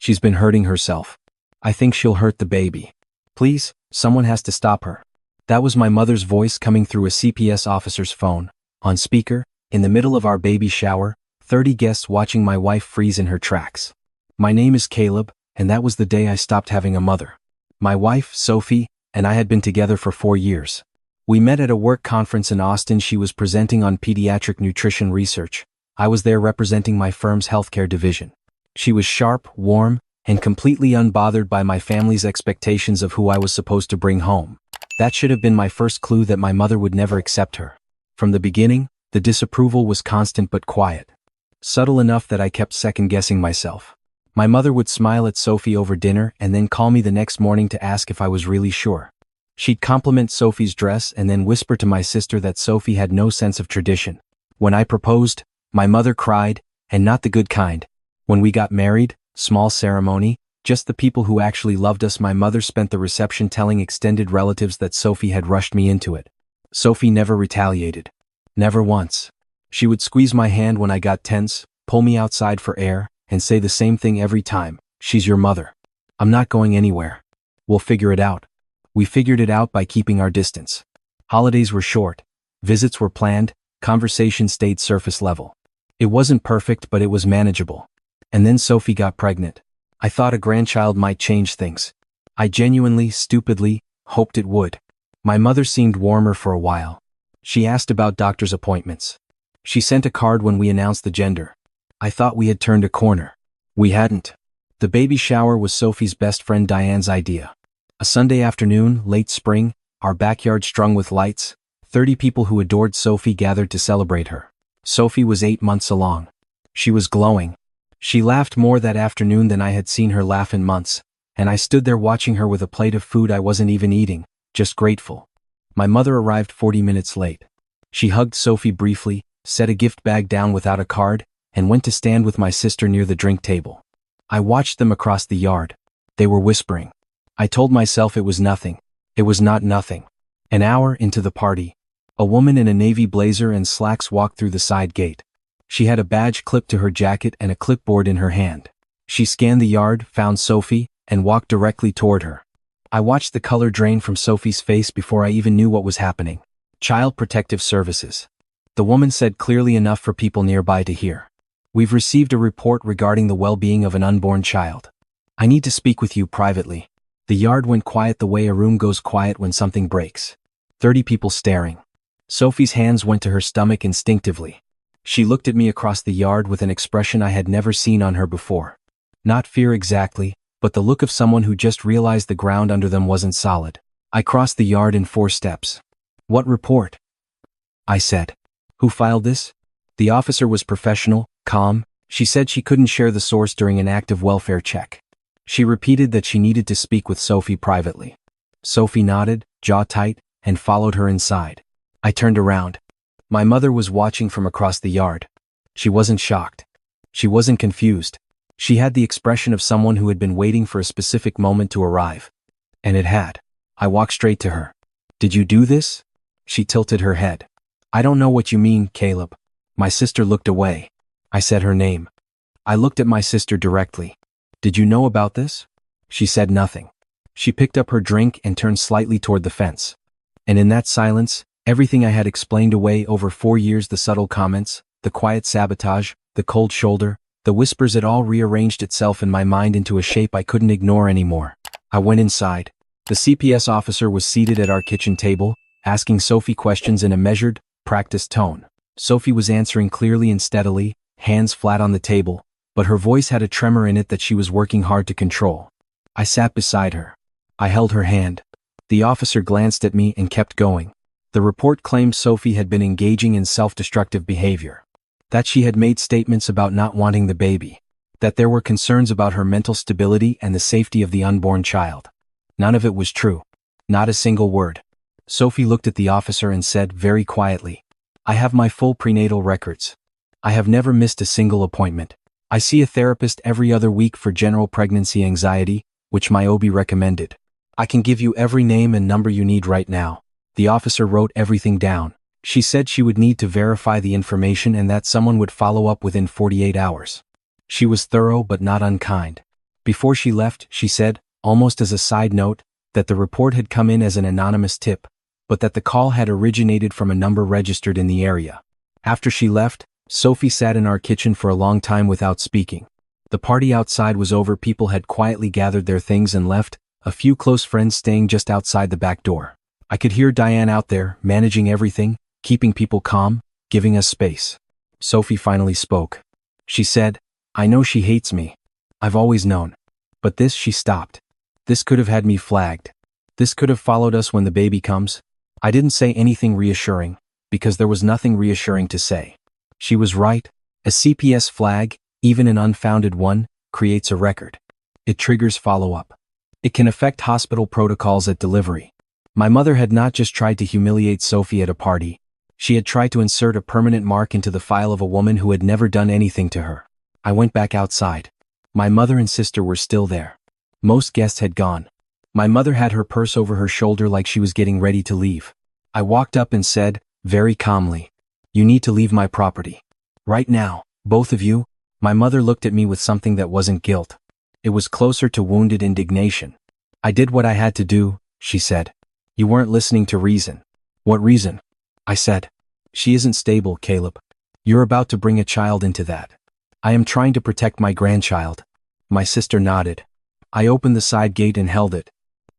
She's been hurting herself. I think she'll hurt the baby. Please, someone has to stop her. That was my mother's voice coming through a CPS officer's phone. On speaker, in the middle of our baby shower, 30 guests watching my wife freeze in her tracks. My name is Caleb, and that was the day I stopped having a mother. My wife, Sophie, and I had been together for 4 years. We met at a work conference in Austin. She was presenting on pediatric nutrition research. I was there representing my firm's healthcare division. She was sharp, warm, and completely unbothered by my family's expectations of who I was supposed to bring home. That should have been my first clue that my mother would never accept her. From the beginning, the disapproval was constant but quiet. Subtle enough that I kept second-guessing myself. My mother would smile at Sophie over dinner and then call me the next morning to ask if I was really sure. She'd compliment Sophie's dress and then whisper to my sister that Sophie had no sense of tradition. When I proposed, my mother cried, and not the good kind. When we got married, small ceremony, just the people who actually loved us. My mother spent the reception telling extended relatives that Sophie had rushed me into it. Sophie never retaliated. Never once. She would squeeze my hand when I got tense, pull me outside for air, and say the same thing every time. She's your mother. I'm not going anywhere. We'll figure it out. We figured it out by keeping our distance. Holidays were short. Visits were planned. Conversation stayed surface level. It wasn't perfect, but it was manageable. And then Sophie got pregnant. I thought a grandchild might change things. I genuinely, stupidly, hoped it would. My mother seemed warmer for a while. She asked about doctor's appointments. She sent a card when we announced the gender. I thought we had turned a corner. We hadn't. The baby shower was Sophie's best friend Diane's idea. A Sunday afternoon, late spring, our backyard strung with lights, 30 people who adored Sophie gathered to celebrate her. Sophie was 8 months along. She was glowing. She laughed more that afternoon than I had seen her laugh in months, and I stood there watching her with a plate of food I wasn't even eating, just grateful. My mother arrived 40 minutes late. She hugged Sophie briefly, set a gift bag down without a card, and went to stand with my sister near the drink table. I watched them across the yard. They were whispering. I told myself it was nothing. It was not nothing. An hour into the party, a woman in a navy blazer and slacks walked through the side gate. She had a badge clipped to her jacket and a clipboard in her hand. She scanned the yard, found Sophie, and walked directly toward her. I watched the color drain from Sophie's face before I even knew what was happening. Child Protective Services. The woman said clearly enough for people nearby to hear. We've received a report regarding the well-being of an unborn child. I need to speak with you privately. The yard went quiet the way a room goes quiet when something breaks. 30 people staring. Sophie's hands went to her stomach instinctively. She looked at me across the yard with an expression I had never seen on her before. Not fear exactly, but the look of someone who just realized the ground under them wasn't solid. I crossed the yard in 4 steps. What report? I said. Who filed this? The officer was professional, calm. She said she couldn't share the source during an active welfare check. She repeated that she needed to speak with Sophie privately. Sophie nodded, jaw tight, and followed her inside. I turned around. My mother was watching from across the yard. She wasn't shocked. She wasn't confused. She had the expression of someone who had been waiting for a specific moment to arrive. And it had. I walked straight to her. Did you do this? She tilted her head. I don't know what you mean, Caleb. My sister looked away. I said her name. I looked at my sister directly. Did you know about this? She said nothing. She picked up her drink and turned slightly toward the fence. And in that silence, everything I had explained away over 4 years, the subtle comments, the quiet sabotage, the cold shoulder, the whispers, it all rearranged itself in my mind into a shape I couldn't ignore anymore. I went inside. The CPS officer was seated at our kitchen table, asking Sophie questions in a measured, practiced tone. Sophie was answering clearly and steadily, hands flat on the table, but her voice had a tremor in it that she was working hard to control. I sat beside her. I held her hand. The officer glanced at me and kept going. The report claimed Sophie had been engaging in self-destructive behavior. That she had made statements about not wanting the baby. That there were concerns about her mental stability and the safety of the unborn child. None of it was true. Not a single word. Sophie looked at the officer and said very quietly, I have my full prenatal records. I have never missed a single appointment. I see a therapist every other week for general pregnancy anxiety, which my OB recommended. I can give you every name and number you need right now. The officer wrote everything down. She said she would need to verify the information and that someone would follow up within 48 hours. She was thorough but not unkind. Before she left, she said, almost as a side note, that the report had come in as an anonymous tip, but that the call had originated from a number registered in the area. After she left, Sophie sat in our kitchen for a long time without speaking. The party outside was over, people had quietly gathered their things and left, a few close friends staying just outside the back door. I could hear Diane out there, managing everything, keeping people calm, giving us space. Sophie finally spoke. She said, "I know she hates me. I've always known. But this," she stopped. "This could have had me flagged. This could have followed us when the baby comes." I didn't say anything reassuring, because there was nothing reassuring to say. She was right. A CPS flag, even an unfounded one, creates a record. It triggers follow-up. It can affect hospital protocols at delivery. My mother had not just tried to humiliate Sophie at a party. She had tried to insert a permanent mark into the file of a woman who had never done anything to her. I went back outside. My mother and sister were still there. Most guests had gone. My mother had her purse over her shoulder like she was getting ready to leave. I walked up and said, very calmly, "You need to leave my property. Right now, both of you." My mother looked at me with something that wasn't guilt. It was closer to wounded indignation. "I did what I had to do," she said. "You weren't listening to reason." "What reason?" I said. "She isn't stable, Caleb. You're about to bring a child into that." "I am trying to protect my grandchild." My sister nodded. "I opened the side gate and held it."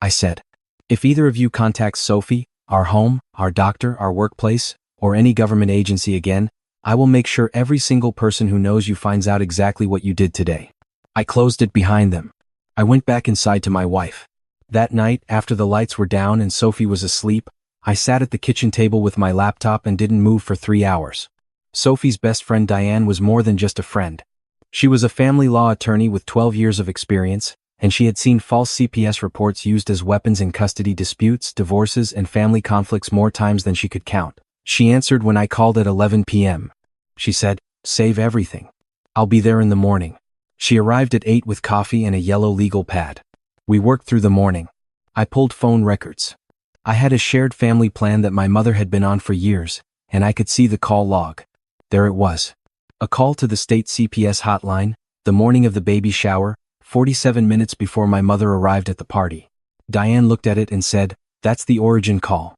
I said, "If either of you contacts Sophie, our home, our doctor, our workplace, or any government agency again, I will make sure every single person who knows you finds out exactly what you did today." I closed it behind them. I went back inside to my wife. That night, after the lights were down and Sophie was asleep, I sat at the kitchen table with my laptop and didn't move for 3 hours. Sophie's best friend Diane was more than just a friend. She was a family law attorney with 12 years of experience, and she had seen false CPS reports used as weapons in custody disputes, divorces, and family conflicts more times than she could count. She answered when I called at 11 p.m. She said, "Save everything. I'll be there in the morning." She arrived at 8 with coffee and a yellow legal pad. We worked through the morning. I pulled phone records. I had a shared family plan that my mother had been on for years, and I could see the call log. There it was. A call to the state CPS hotline, the morning of the baby shower, 47 minutes before my mother arrived at the party. Diane looked at it and said, "That's the origin call.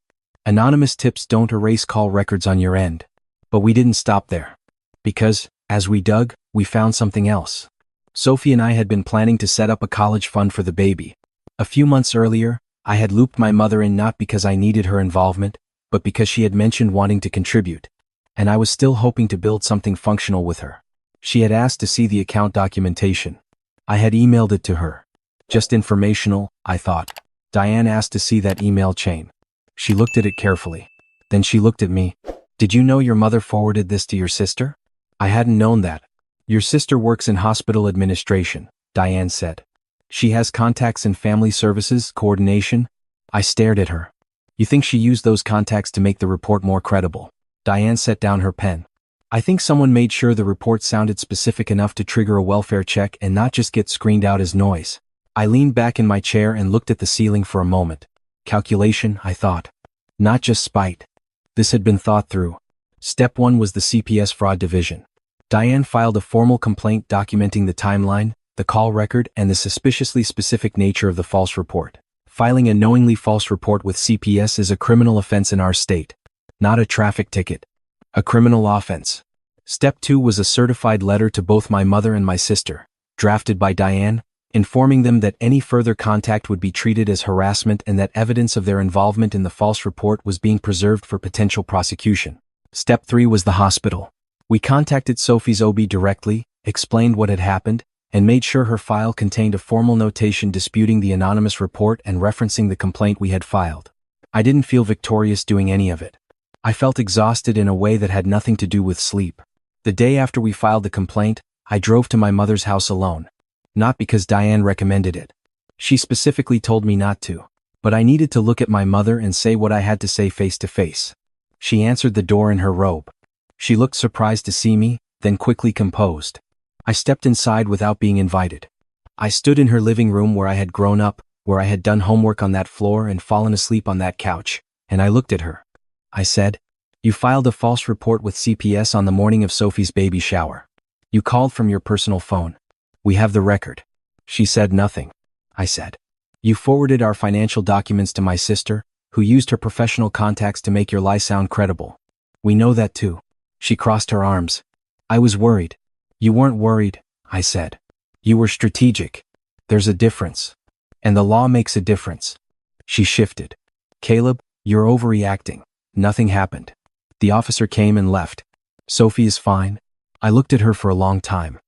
Anonymous tips don't erase call records on your end." But we didn't stop there. Because, as we dug, we found something else. Sophie and I had been planning to set up a college fund for the baby. A few months earlier, I had looped my mother in not because I needed her involvement, but because she had mentioned wanting to contribute. And I was still hoping to build something functional with her. She had asked to see the account documentation. I had emailed it to her. Just informational, I thought. Diane asked to see that email chain. She looked at it carefully. Then she looked at me. "Did you know your mother forwarded this to your sister?" I hadn't known that. "Your sister works in hospital administration," Diane said. "She has contacts in family services, coordination." I stared at her. "You think she used those contacts to make the report more credible?" Diane set down her pen. "I think someone made sure the report sounded specific enough to trigger a welfare check and not just get screened out as noise." I leaned back in my chair and looked at the ceiling for a moment. Calculation, I thought. Not just spite. This had been thought through. Step 1 was the CPS fraud division. Diane filed a formal complaint documenting the timeline, the call record, and the suspiciously specific nature of the false report. Filing a knowingly false report with CPS is a criminal offense in our state. Not a traffic ticket. A criminal offense. Step 2 was a certified letter to both my mother and my sister, drafted by Diane, informing them that any further contact would be treated as harassment and that evidence of their involvement in the false report was being preserved for potential prosecution. Step 3 was the hospital. We contacted Sophie's OB directly, explained what had happened, and made sure her file contained a formal notation disputing the anonymous report and referencing the complaint we had filed. I didn't feel victorious doing any of it. I felt exhausted in a way that had nothing to do with sleep. The day after we filed the complaint, I drove to my mother's house alone. Not because Diane recommended it. She specifically told me not to. But I needed to look at my mother and say what I had to say face to face. She answered the door in her robe. She looked surprised to see me, then quickly composed. I stepped inside without being invited. I stood in her living room where I had grown up, where I had done homework on that floor and fallen asleep on that couch, and I looked at her. I said, "You filed a false report with CPS on the morning of Sophie's baby shower. You called from your personal phone. We have the record." She said nothing. I said, "You forwarded our financial documents to my sister, who used her professional contacts to make your lie sound credible. We know that too." She crossed her arms. "I was worried." "You weren't worried," I said. "You were strategic. There's a difference. And the law makes a difference." She shifted. "Caleb, you're overreacting. Nothing happened." The officer came and left. "Sophie is fine." I looked at her for a long time.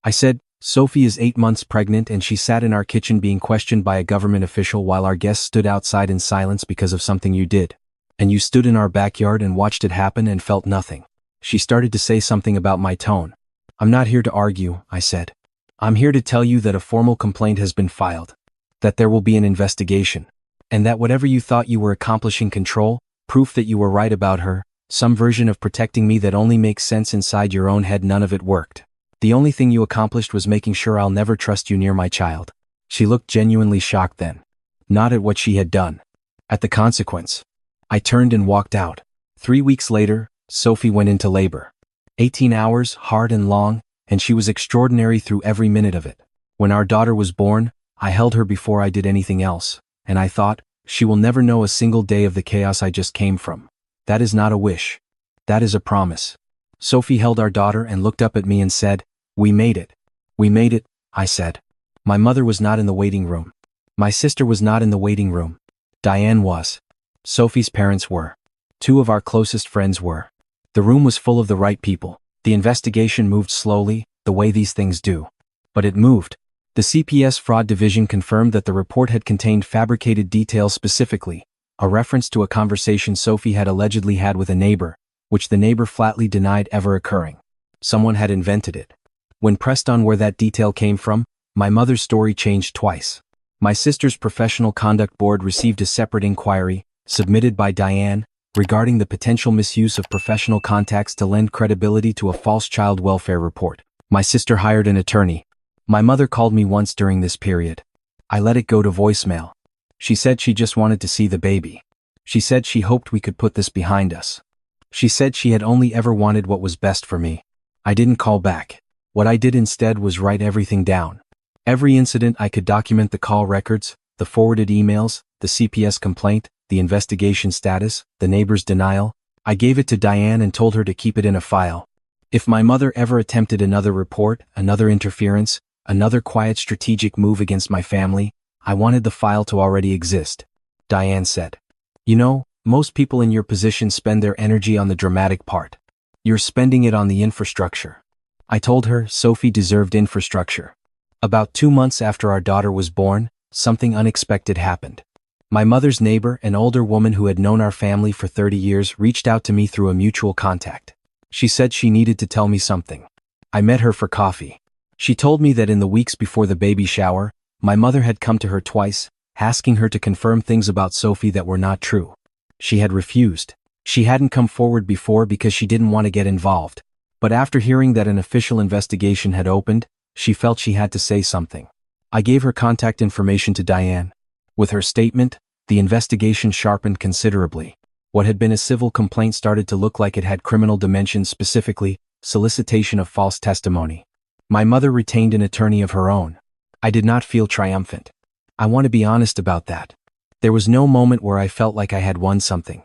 I said, "Sophie is 8 months pregnant and she sat in our kitchen being questioned by a government official while our guests stood outside in silence because of something you did. And you stood in our backyard and watched it happen and felt nothing." She started to say something about my tone. "I'm not here to argue," I said. "I'm here to tell you that a formal complaint has been filed, that there will be an investigation, and that whatever you thought you were accomplishing control, proof that you were right about her, some version of protecting me that only makes sense inside your own head, none of it worked. The only thing you accomplished was making sure I'll never trust you near my child." She looked genuinely shocked then. Not at what she had done. At the consequence. I turned and walked out. 3 weeks later, Sophie went into labor. 18 hours, hard and long, and she was extraordinary through every minute of it. When our daughter was born, I held her before I did anything else, and I thought, she will never know a single day of the chaos I just came from. That is not a wish. That is a promise. Sophie held our daughter and looked up at me and said, "We made it." "We made it," I said. My mother was not in the waiting room. My sister was not in the waiting room. Diane was. Sophie's parents were. 2 of our closest friends were. The room was full of the right people. The investigation moved slowly, the way these things do. But it moved. The CPS fraud division confirmed that the report had contained fabricated details, specifically a reference to a conversation Sophie had allegedly had with a neighbor, which the neighbor flatly denied ever occurring. Someone had invented it. When pressed on where that detail came from, my mother's story changed twice. My sister's professional conduct board received a separate inquiry, submitted by Diane, regarding the potential misuse of professional contacts to lend credibility to a false child welfare report. My sister hired an attorney. My mother called me once during this period. I let it go to voicemail. She said she just wanted to see the baby. She said she hoped we could put this behind us. She said she had only ever wanted what was best for me. I didn't call back. What I did instead was write everything down. Every incident I could document: the call records, the forwarded emails, the CPS complaint, the investigation status, the neighbor's denial. I gave it to Diane and told her to keep it in a file. If my mother ever attempted another report, another interference, another quiet strategic move against my family, I wanted the file to already exist. Diane said, "You know, most people in your position spend their energy on the dramatic part. You're spending it on the infrastructure." I told her Sophie deserved infrastructure. About 2 months after our daughter was born, something unexpected happened. My mother's neighbor, an older woman who had known our family for 30 years, reached out to me through a mutual contact. She said she needed to tell me something. I met her for coffee. She told me that in the weeks before the baby shower, my mother had come to her twice, asking her to confirm things about Sophie that were not true. She had refused. She hadn't come forward before because she didn't want to get involved. But after hearing that an official investigation had opened, she felt she had to say something. I gave her contact information to Diane. With her statement, the investigation sharpened considerably. What had been a civil complaint started to look like it had criminal dimensions, specifically solicitation of false testimony. My mother retained an attorney of her own. I did not feel triumphant. I want to be honest about that. There was no moment where I felt like I had won something.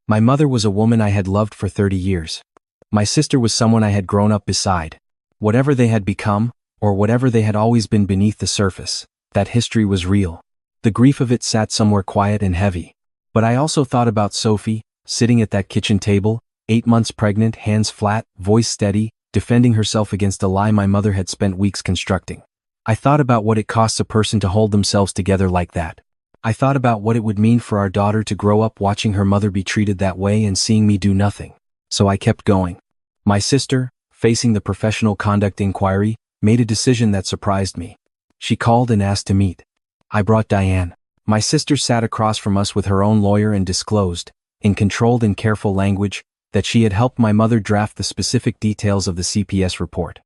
My mother was a woman I had loved for 30 years. My sister was someone I had grown up beside. Whatever they had become, or whatever they had always been beneath the surface, that history was real. The grief of it sat somewhere quiet and heavy. But I also thought about Sophie, sitting at that kitchen table, 8 months pregnant, hands flat, voice steady, defending herself against a lie my mother had spent weeks constructing. I thought about what it costs a person to hold themselves together like that. I thought about what it would mean for our daughter to grow up watching her mother be treated that way and seeing me do nothing. So I kept going. My sister, facing the professional conduct inquiry, made a decision that surprised me. She called and asked to meet. I brought Diane. My sister sat across from us with her own lawyer and disclosed, in controlled and careful language, that she had helped my mother draft the specific details of the CPS report.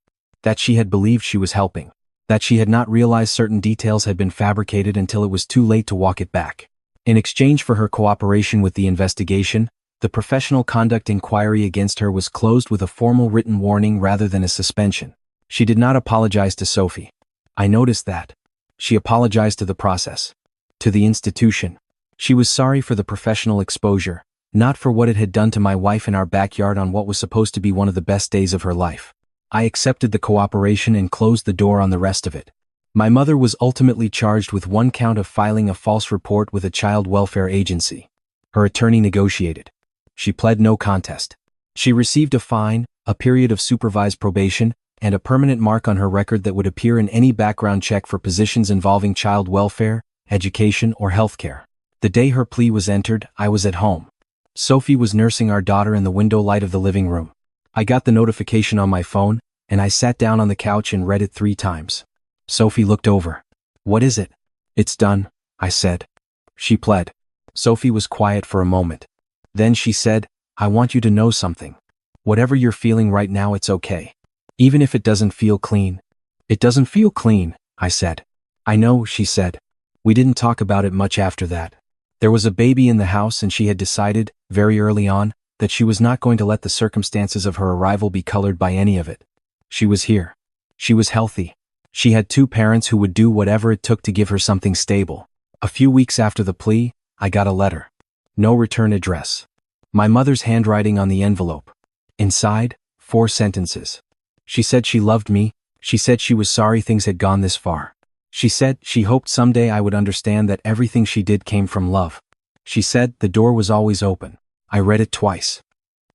That she had believed she was helping. That she had not realized certain details had been fabricated until it was too late to walk it back. In exchange for her cooperation with the investigation, the professional conduct inquiry against her was closed with a formal written warning rather than a suspension. She did not apologize to Sophie. I noticed that. She apologized to the process, to the institution. She was sorry for the professional exposure, not for what it had done to my wife in our backyard on what was supposed to be one of the best days of her life. I accepted the cooperation and closed the door on the rest of it. My mother was ultimately charged with one count of filing a false report with a child welfare agency. Her attorney negotiated. She pled no contest. She received a fine, a period of supervised probation, and a permanent mark on her record that would appear in any background check for positions involving child welfare, education, or healthcare. The day her plea was entered, I was at home. Sophie was nursing our daughter in the window light of the living room. I got the notification on my phone, and I sat down on the couch and read it 3 times. Sophie looked over. "What is it?" "It's done," I said. She pled. Sophie was quiet for a moment. Then she said, "I want you to know something. Whatever you're feeling right now, it's okay. Even if it doesn't feel clean." "It doesn't feel clean," I said. "I know," she said. We didn't talk about it much after that. There was a baby in the house and she had decided, very early on, that she was not going to let the circumstances of her arrival be colored by any of it. She was here. She was healthy. She had 2 parents who would do whatever it took to give her something stable. A few weeks after the plea, I got a letter. No return address. My mother's handwriting on the envelope. Inside, 4 sentences. She said she loved me. She said she was sorry things had gone this far. She said she hoped someday I would understand that everything she did came from love. She said the door was always open. I read it twice.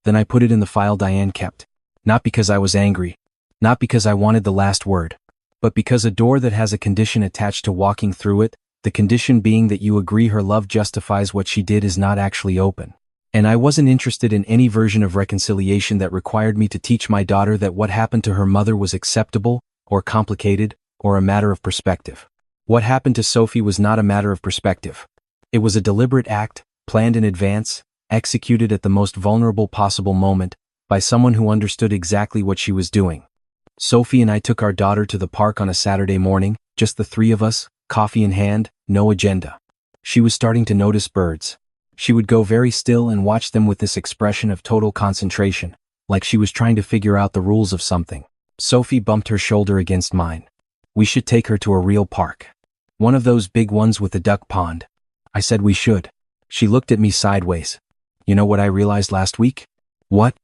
Then I put it in the file Diane kept. Not because I was angry. Not because I wanted the last word. But because a door that has a condition attached to walking through it, the condition being that you agree her love justifies what she did, is not actually open. And I wasn't interested in any version of reconciliation that required me to teach my daughter that what happened to her mother was acceptable, or complicated, or a matter of perspective. What happened to Sophie was not a matter of perspective. It was a deliberate act, planned in advance, executed at the most vulnerable possible moment, by someone who understood exactly what she was doing. Sophie and I took our daughter to the park on a Saturday morning, just the 3 of us, coffee in hand, no agenda. She was starting to notice birds. She would go very still and watch them with this expression of total concentration, like she was trying to figure out the rules of something. Sophie bumped her shoulder against mine. "We should take her to a real park. One of those big ones with a duck pond." I said we should. She looked at me sideways. "You know what I realized last week?" "What?"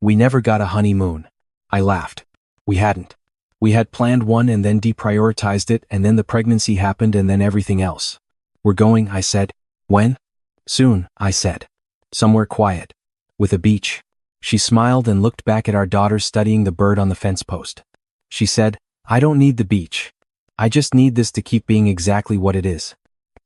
"We never got a honeymoon." I laughed. We hadn't. We had planned one and then deprioritized it, and then the pregnancy happened, and then everything else. "We're going," I said. "When?" "Soon," I said. "Somewhere quiet. With a beach." She smiled and looked back at our daughter studying the bird on the fence post. She said, "I don't need the beach. I just need this to keep being exactly what it is."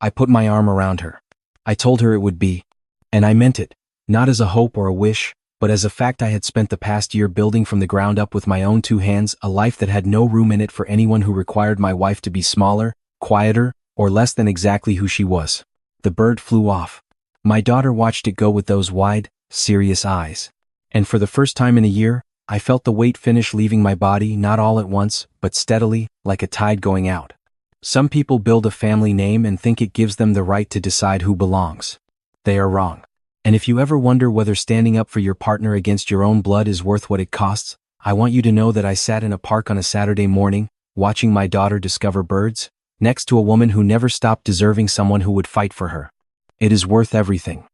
I put my arm around her. I told her it would be. And I meant it, not as a hope or a wish, but as a fact. I had spent the past year building from the ground up with my own 2 hands a life that had no room in it for anyone who required my wife to be smaller, quieter, or less than exactly who she was. The bird flew off. My daughter watched it go with those wide, serious eyes. And for the first time in a year, I felt the weight finish leaving my body, not all at once, but steadily, like a tide going out. Some people build a family name and think it gives them the right to decide who belongs. They are wrong. And if you ever wonder whether standing up for your partner against your own blood is worth what it costs, I want you to know that I sat in a park on a Saturday morning, watching my daughter discover birds, next to a woman who never stopped deserving someone who would fight for her. It is worth everything.